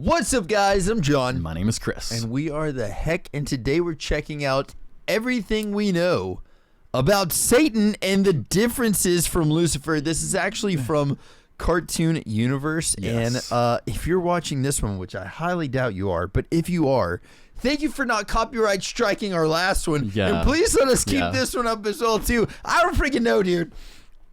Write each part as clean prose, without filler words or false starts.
What's up, guys? I'm John. My name is Chris. And we are the Heck, and today we're checking out everything we know about Satan and the differences from Lucifer. This is actually from Cartoon Universe. Yes. And if you're watching this one, which I highly doubt you are, but if you are, thank you for not copyright striking our last one. Yeah. And please let us keep Yeah. this one up as well, too. I don't freaking know, dude.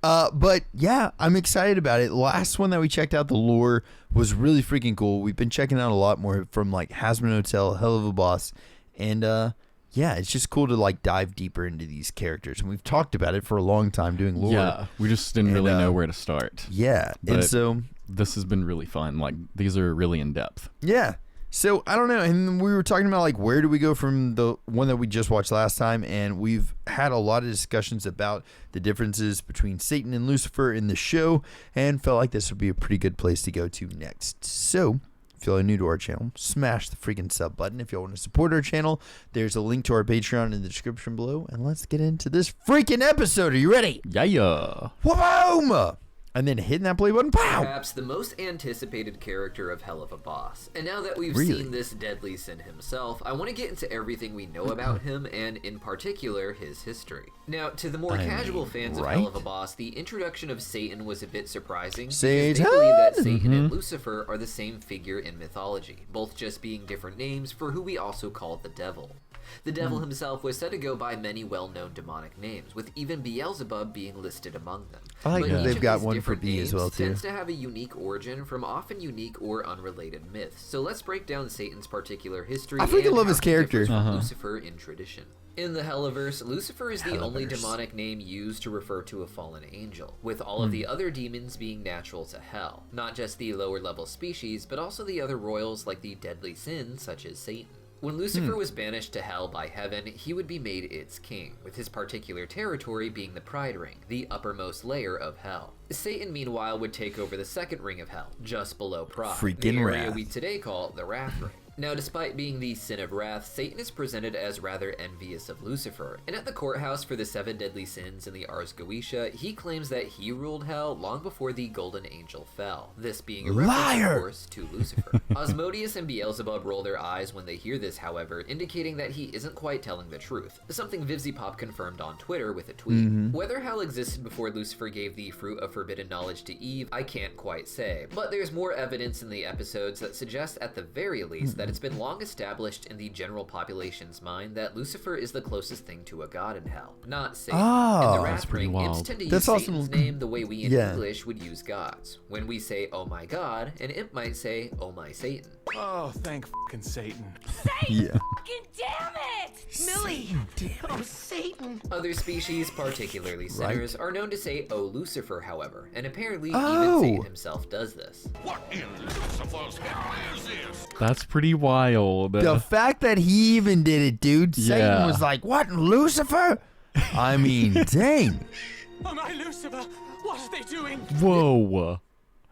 But yeah, I'm excited about it. Last one that we checked out, the lore, was really freaking cool. We've been checking out a lot more from like Hazbin Hotel, Helluva Boss, and yeah, it's just cool to like dive deeper into these characters. And we've talked about it for a long time doing lore. Yeah, we just didn't really know where to start. Yeah, But and so this has been really fun. Like, these are really in depth. yeah. So I don't know, and we were talking about like where do we go from the one that we just watched last time, and we've had a lot of discussions about the differences between Satan and Lucifer in the show, and felt like this would be a pretty good place to go to next. So if y'all are new to our channel, smash the freaking sub button. If y'all want to support our channel, there's a link to our Patreon in the description below, and let's get into this freaking episode. Are you ready? Yeah. Boom! And then hitting that play button, pow! Perhaps the most anticipated character of Helluva Boss. And now that we've Really? seen this deadly sin himself, I want to get into everything we know about him, and in particular, his history. Now, to the more casual fans right? of Helluva Boss, the introduction of Satan was a bit surprising, because Satan! they believe that Satan and Lucifer are the same figure in mythology, both just being different names for who we also call the devil. The devil himself was said to go by many well-known demonic names, with even Beelzebub being listed among them. I like But that each they've of got these one for different B as names well, too. tends to have a unique origin from often unique or unrelated myths. So let's break down Satan's particular history. I freaking and love how his he differs character. from Lucifer in tradition. In the Helliverse, Lucifer is the only Helliverse. demonic name used to refer to a fallen angel, with all of the other demons being natural to hell. Not just the lower level species, but also the other royals like the deadly sin, such as Satan. When Lucifer was banished to hell by heaven, he would be made its king, with his particular territory being the Pride Ring, the uppermost layer of hell. Satan, meanwhile, would take over the second ring of hell, just below Pride, Freaking the area wrath. we today call the Wrath Ring. Now, despite being the sin of wrath, Satan is presented as rather envious of Lucifer, and at the courthouse for the 7 deadly sins in the Ars Goetia, he claims that he ruled hell long before the golden angel fell, this being a reference, Liar! of course, to Lucifer. Asmodeus and Beelzebub roll their eyes when they hear this, however, indicating that he isn't quite telling the truth, something Vivzipop confirmed on Twitter with a tweet. Whether hell existed before Lucifer gave the fruit of forbidden knowledge to Eve, I can't quite say, but there's more evidence in the episodes that suggest at the very least that it's been long established in the general population's mind that Lucifer is the closest thing to a god in hell, not Satan. Oh, in the that's Wrath pretty Ring, imps wild. tend to That's use awesome. Satan's name the way we in Yeah. English would use God's. When we say, oh my god, an imp might say, oh my Satan. Oh, thank fucking Satan. Yeah. Fucking damn it! Millie! Oh, Satan! Other species, particularly sinners, are known to say, oh Lucifer, however, and apparently Oh. even Satan himself does this. What in Lucifer's hell is this? That's pretty wild. The fact that he even did it, dude. Satan Yeah. was like, what, Lucifer? I mean, dang. Oh my Lucifer! What are they doing? Whoa.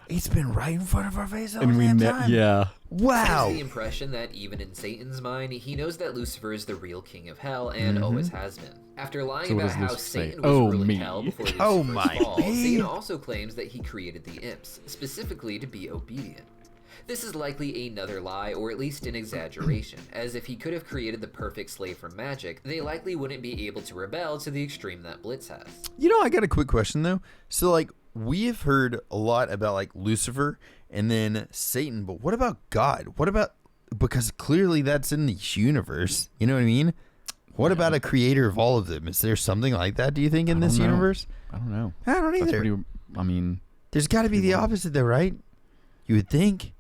It's been right in front of our face all And the we damn met. time. Yeah. Wow. Gives the impression that even in Satan's mind, he knows that Lucifer is the real king of hell and always has been. After lying So what about does how Lucifer say? Satan was Oh, ruling me. hell before Lucifer's Oh, my fall, me. Satan also claims that he created the imps, specifically to be obedient. This is likely another lie, or at least an exaggeration, as if he could have created the perfect slave from magic, they likely wouldn't be able to rebel to the extreme that Blitz has. You know, I got a quick question, though. So, like, we have heard a lot about, like, Lucifer and then Satan, but what about God? What about, because clearly that's in the universe. You know what I mean? What about a creator of all of them? Is there something like that, do you think, in I this don't know. universe? I don't know. I don't That's either. pretty. I mean, There's got to be the opposite, though, right? You would think.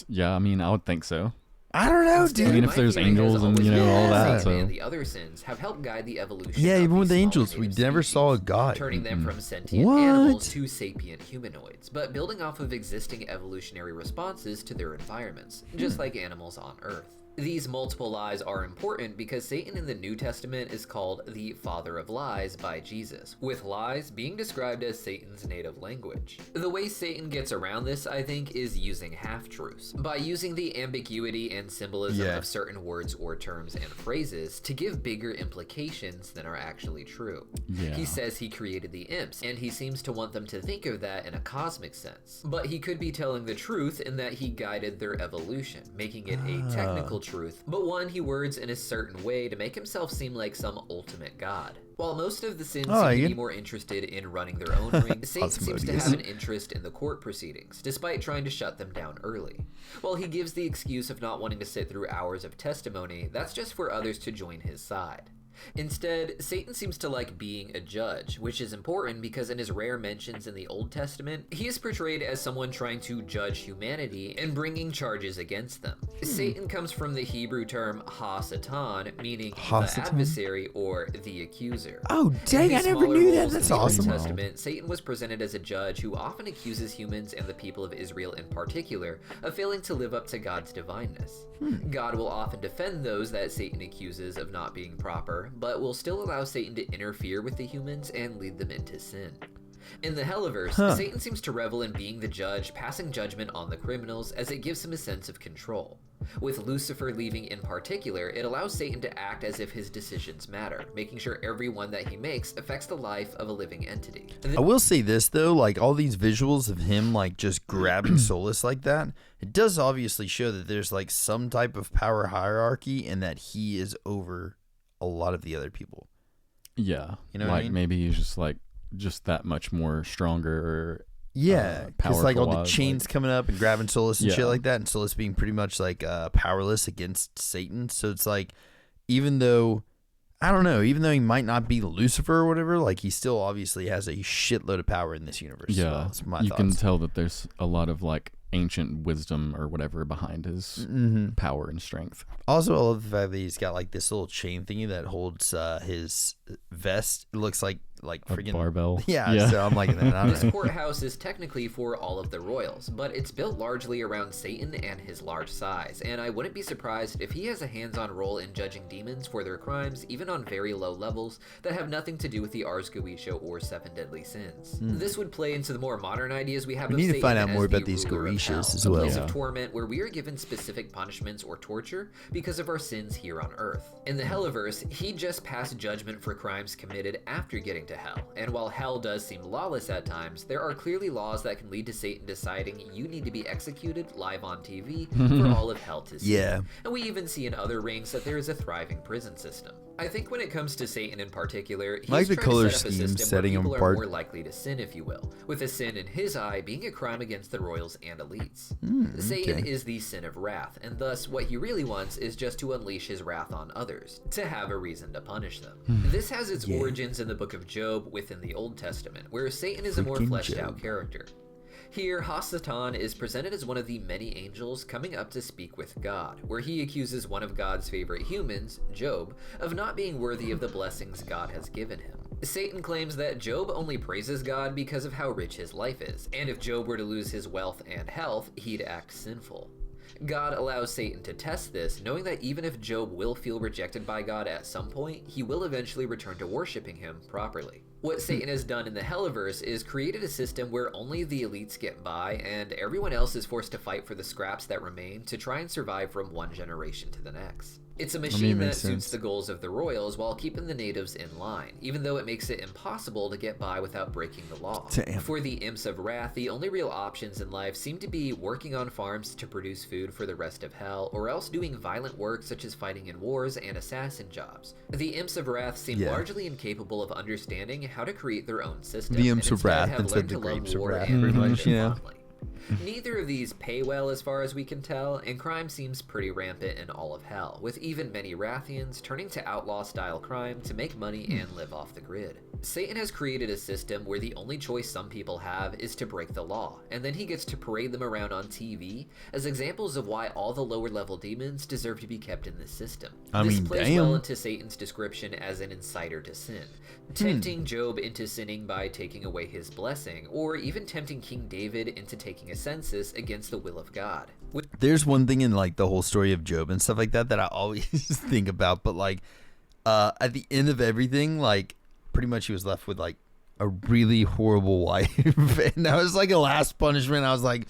yeah. I mean, I would think so. I don't know, Instead, dude. I mean, my if there's theory has angels and, always you know, been all that, Satan so- and the other sins have helped guide the evolution Yeah, of even with the these angels, smaller we native never saw a species, god. turning them from sentient What? animals to sapient humanoids, but building off of existing evolutionary responses to their environments, just like animals on Earth. These multiple lies are important because Satan in the New Testament is called the father of lies by Jesus, with lies being described as Satan's native language. The way Satan gets around this, I think, is using half-truths, by using the ambiguity and symbolism of certain words or terms and phrases to give bigger implications than are actually true. Yeah. He says he created the imps, and he seems to want them to think of that in a cosmic sense. But he could be telling the truth in that he guided their evolution, making it a technical truth, but one he words in a certain way to make himself seem like some ultimate god. While most of the sins seem to be more interested in running their own ring, Satan seems to have an interest in the court proceedings, despite trying to shut them down early. While he gives the excuse of not wanting to sit through hours of testimony, that's just for others to join his side. Instead, Satan seems to like being a judge, which is important because in his rare mentions in the Old Testament, he is portrayed as someone trying to judge humanity and bringing charges against them. Satan comes from the Hebrew term ha-satan, meaning the adversary or the accuser. Oh, dang, I never knew that. That's awesome. In the Old Testament, Satan was presented as a judge who often accuses humans and the people of Israel in particular of failing to live up to God's divineness. God will often defend those that Satan accuses of not being proper, but will still allow Satan to interfere with the humans and lead them into sin. In the Helluverse, Satan seems to revel in being the judge, passing judgment on the criminals, as it gives him a sense of control. With Lucifer leaving in particular, it allows Satan to act as if his decisions matter, making sure every one that he makes affects the life of a living entity. I will say this though, like all these visuals of him like just grabbing Solus like that, it does obviously show that there's like some type of power hierarchy and that he is over a lot of the other people. Yeah. You know like what I mean? Maybe he's just that much more stronger or Yeah, because like all the powerful-wise, chains coming up and grabbing Solus and shit Yeah. like that, and Solus being pretty much like powerless against Satan. So it's like, even though, I don't know, even though he might not be Lucifer or whatever, like he still obviously has a shitload of power in this universe. Yeah, So that's my you thoughts. can tell that there's a lot of like ancient wisdom or whatever behind his power and strength. Also, I love the fact that he's got like this little chain thingy that holds his vest. It looks like A freaking barbell. Yeah, so I'm liking that. I don't This know. courthouse is technically for all of the royals, but it's built largely around Satan and his large size, and I wouldn't be surprised if he has a hands-on role in judging demons for their crimes, even on very low levels, that have nothing to do with the Ars Goetia or Seven Deadly Sins. This would play into the more modern ideas we have We of need to Satan find out as more the about these ruler of Goetias hell, as a well. place Yeah. of torment where we are given specific punishments or torture because of our sins here on Earth. In the Helluverse, he just passed judgment for crimes committed after getting to hell, and while hell does seem lawless at times, there are clearly laws that can lead to Satan deciding you need to be executed live on TV for all of hell to see. Yeah. And we even see in other rings that there is a thriving prison system. I think when it comes to Satan in particular, he's Like the trying color to set up a scheme system setting where him people apart. are more likely to sin, if you will, with a sin in his eye being a crime against the royals and elites. Satan okay. is the sin of wrath, and thus what he really wants is just to unleash his wrath on others, to have a reason to punish them. This has its origins in the book of Job within the Old Testament, where Satan is a more Freaking fleshed out Job. character. Here, ha-Satan is presented as one of the many angels coming up to speak with God, where he accuses one of God's favorite humans, Job, of not being worthy of the blessings God has given him. Satan claims that Job only praises God because of how rich his life is, and if Job were to lose his wealth and health, he'd act sinful. God allows Satan to test this, knowing that even if Job will feel rejected by God at some point, he will eventually return to worshiping him properly. What Satan has done in the Helluverse is created a system where only the elites get by, and everyone else is forced to fight for the scraps that remain to try and survive from one generation to the next. It's a machine that makes suits sense. the goals of the royals while keeping the natives in line, even though it makes it impossible to get by without breaking the law. Damn. For the imps of wrath, the only real options in life seem to be working on farms to produce food for the rest of hell, or else doing violent work such as fighting in wars and assassin jobs. The imps of wrath seem Yeah. largely incapable of understanding how to create their own system. The and imps of instead wrath have instead learned the to love grapes of war wrath, and pretty live much, it yeah. fondly. Neither of these pay well as far as we can tell, and crime seems pretty rampant in all of hell, with even many Rathians turning to outlaw-style crime to make money and live off the grid. Satan has created a system where the only choice some people have is to break the law, and then he gets to parade them around on TV as examples of why all the lower-level demons deserve to be kept in this system. I This mean, plays damn. well into Satan's description as an inciter to sin, tempting Job into sinning by taking away his blessing, or even tempting King David into taking taking a census against the will of God. There's one thing in like the whole story of Job and stuff like that I always think about, but like at the end of everything, like pretty much he was left with like a really horrible wife, and that was like a last punishment. I was like,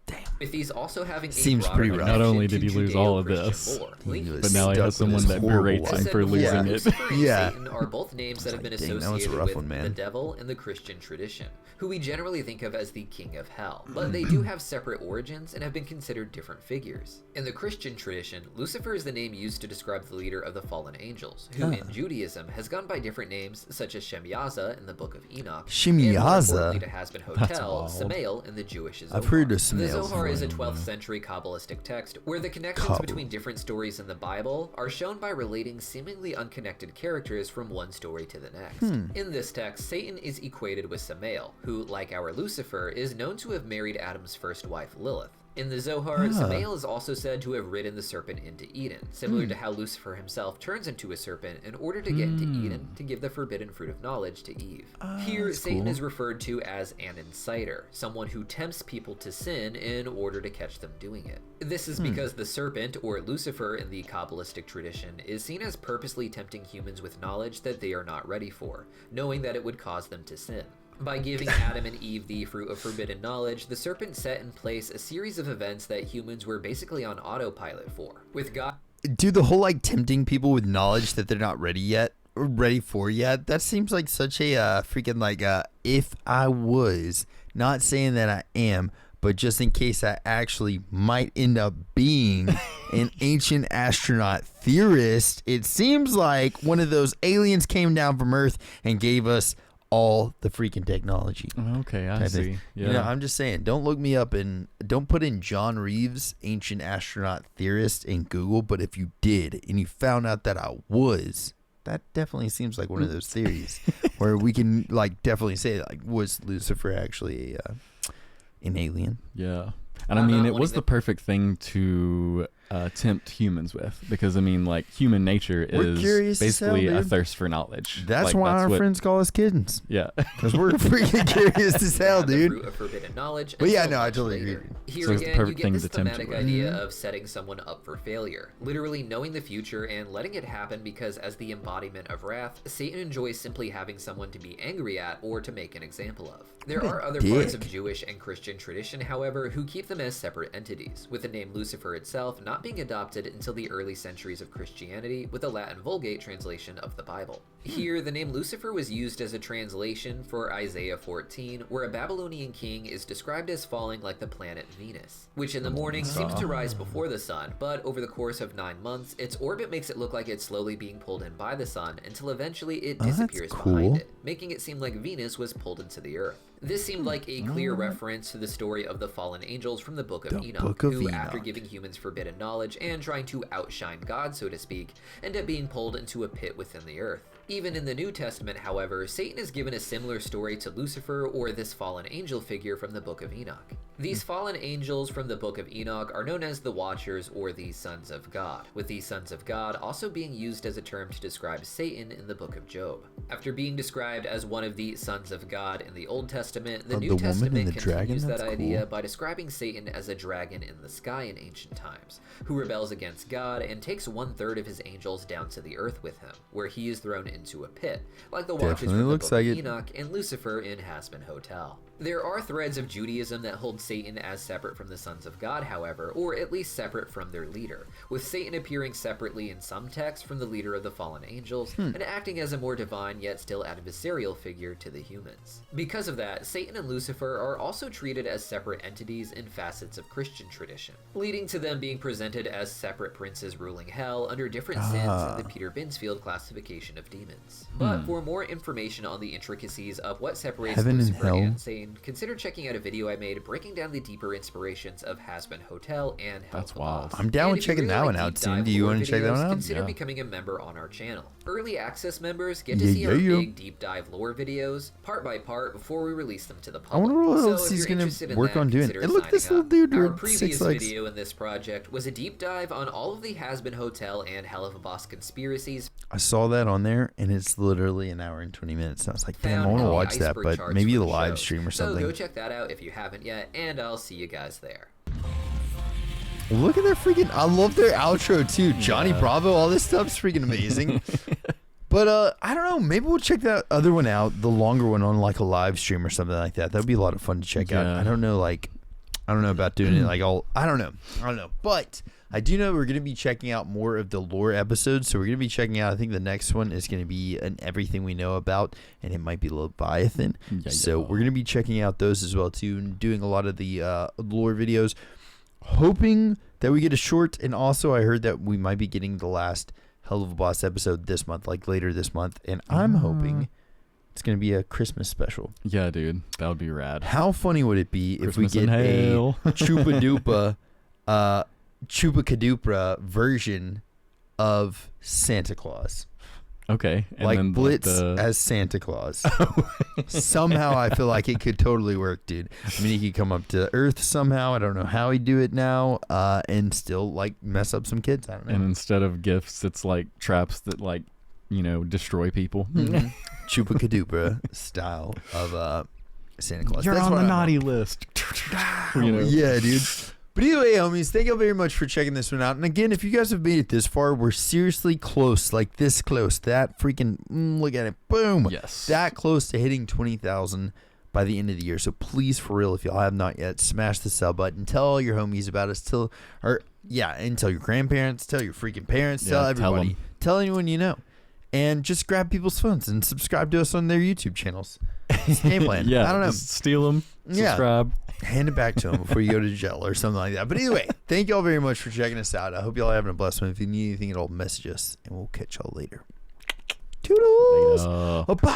damn. With these also having Seems a broader pretty rough. Not only connection did to he lose all of Judeo-Christian this, lore, He linking was but now he stuck has with someone his that horrible berates him wife. for losing it. Lucifer and Yeah. Satan are both names that have been like, dang, that was a associated rough with one, man. the devil in the Christian tradition, who we generally think of as the king of hell. But they do have separate origins and have been considered different figures. In the Christian tradition, Lucifer is the name used to describe the leader of the fallen angels, who in Judaism has gone by different names such as Shemyaza in the Book of Enoch, and more Shemyaza? importantly to Hazbin That's Hotel, wild. Samael in the Jewish Zohar. I've heard of The Samael Zohar is a before. 12th century Kabbalistic text where the connections Kabbal. between different stories in the Bible are shown by relating seemingly unconnected characters from one story to the next. In this text, Satan is equated with Samael, who, like our Lucifer, is known to have married Adam's first wife, Lilith. In the Zohar, Samael is also said to have ridden the serpent into Eden, similar to how Lucifer himself turns into a serpent in order to get into Eden to give the forbidden fruit of knowledge to Eve. Here, that's Satan cool. is referred to as an inciter, someone who tempts people to sin in order to catch them doing it. This is because the serpent, or Lucifer in the Kabbalistic tradition, is seen as purposely tempting humans with knowledge that they are not ready for, knowing that it would cause them to sin. By giving Adam and Eve the fruit of forbidden knowledge, the serpent set in place a series of events that humans were basically on autopilot for. With God Dude, the whole like tempting people with knowledge that they're not ready yet or ready for yet, that seems like such a freaking like if I was, not saying that I am, but just in case I actually might end up being an ancient astronaut theorist, it seems like one of those aliens came down from Earth and gave us all the freaking technology. Okay, I type see. thing. Yeah. You know, I'm just saying, don't look me up and don't put in John Reeves, ancient astronaut theorist, in Google. But if you did and you found out that I was, that definitely seems like one of those theories where we can like definitely say like, was Lucifer actually an alien? Yeah. And I'm I mean, not it was wanting the perfect thing to tempt humans with, because I mean, like, human nature We're is curious as hell, basically a dude. thirst for knowledge. That's Like, why our what- friends call us kittens. Yeah. Because we're freaking curious as hell, have the dude. fruit of forbidden knowledge But yeah, until no, I much totally later. agree. Here So it's the again, you perfect get thing this to tempt thematic with. idea of setting someone up for failure, literally knowing the future and letting it happen because as the embodiment of wrath, Satan enjoys simply having someone to be angry at or to make an example of. There What a are other parts of dick. Jewish and Christian tradition, however, who keep them as separate entities, with the name Lucifer itself not being adopted until the early centuries of Christianity with a Latin Vulgate translation of the Bible. Here, the name Lucifer was used as a translation for Isaiah 14, where a Babylonian king is described as falling like the planet Venus, which in the morning seems to rise before the sun, but over the course of 9 months, its orbit makes it look like it's slowly being pulled in by the sun until eventually it Oh, that's disappears cool. behind it, making it seem like Venus was pulled into the earth. This seemed like a clear reference to the story of the fallen angels from the Book of The Enoch, Book of who, after Enoch. giving humans forbidden knowledge and trying to outshine God, so to speak, end up being pulled into a pit within the earth. Even in the New Testament, however, Satan is given a similar story to Lucifer or this fallen angel figure from the Book of Enoch. These fallen angels from the Book of Enoch are known as the Watchers or the Sons of God, with the Sons of God also being used as a term to describe Satan in the Book of Job. After being described as one of the Sons of God in the Old Testament, the Oh, New the woman and Testament the dragon? continues that That's idea cool. by describing Satan as a dragon in the sky in ancient times, who rebels against God and takes 1/3 of his angels down to the earth with him, where he is thrown into a pit, like the Watchers Definitely from the looks Book like of it. Enoch and Lucifer in Hazbin Hotel. There are threads of Judaism that hold Satan as separate from the Sons of God, however, or at least separate from their leader, with Satan appearing separately in some texts from the leader of the fallen angels and acting as a more divine yet still adversarial figure to the humans. Because of that, Satan and Lucifer are also treated as separate entities in facets of Christian tradition, leading to them being presented as separate princes ruling hell under different sins in the Peter Binsfield classification of demons. But for more information on the intricacies of what separates Heaven and Lucifer hell. and Satan, consider checking out a video I made breaking down the deeper inspirations of Hazbin Hotel and That's Helluva. wild. I'm down And with if you checking that like one out, deep Tim. dive Do you lore want to check that videos, one out? Consider Yeah. becoming a member on our channel. Early access members get to Yeah, see our yeah, yeah. big deep dive lore videos, part by part, before we release them to the public. I wonder what So else if he's you're gonna interested in work that, on doing. consider And look, this signing little up. dude Our with 6 previous legs. video in this project was a deep dive on all of the Hazbin Hotel and Helluva Boss conspiracies. I saw that on there, and it's literally an hour and 20 minutes. And I was like, damn, I Found want to in the watch that, iceberg but charts maybe for the the live shows. stream or So something. go check that out if you haven't yet, and I'll see you guys there. Look at their freaking. I love their outro too. Johnny Bravo, all this stuff's freaking amazing. But I don't know. Maybe we'll check that other one out, the longer one, on like a live stream or something like that. That'd be a lot of fun to check out. I don't know, about doing it like all. I don't know. But I do know we're gonna be checking out more of the lore episodes. So we're gonna be checking out. I think the next one is gonna be an everything we know about, and it might be Leviathan. So we're gonna be checking out those as well too, and doing a lot of the lore videos. Hoping that we get a short, and also I heard that we might be getting the last Helluva Boss episode this month, like later this month, and I'm hoping it's going to be a Christmas special. Yeah, dude, that would be rad. How funny would it be Christmas if we get a hell. Chupa-Kadupra version of Santa Claus? Okay. And Like then Blitz as Santa Claus. Somehow I feel like it could totally work, dude. I mean, he could come up to Earth somehow. I don't know how he'd do it now, and still like mess up some kids. I don't know. And instead of gifts, it's like traps that like, destroy people. Chupa-Kadupra style of Santa Claus. You're That's on what the I'm naughty list. Yeah, dude. But anyway, homies, thank you very much for checking this one out. And again, if you guys have made it this far, we're seriously close, like this close. That freaking, look at it, boom. Yes. That close to hitting 20,000 by the end of the year. So please, for real, if y'all have not yet, smash the sub button. Tell all your homies about us. And tell your grandparents, tell your freaking parents, tell everybody. Tell anyone you know. And just grab people's phones and subscribe to us on their YouTube channels. It's the game plan. Yeah. I don't know. Just steal them. Subscribe. Hand it back to him before you go to jail or something like that. But anyway, thank y'all very much for checking us out. I hope y'all are having a blessed one. If you need anything at all, message us, and we'll catch y'all later. Toodles! Later. Bye.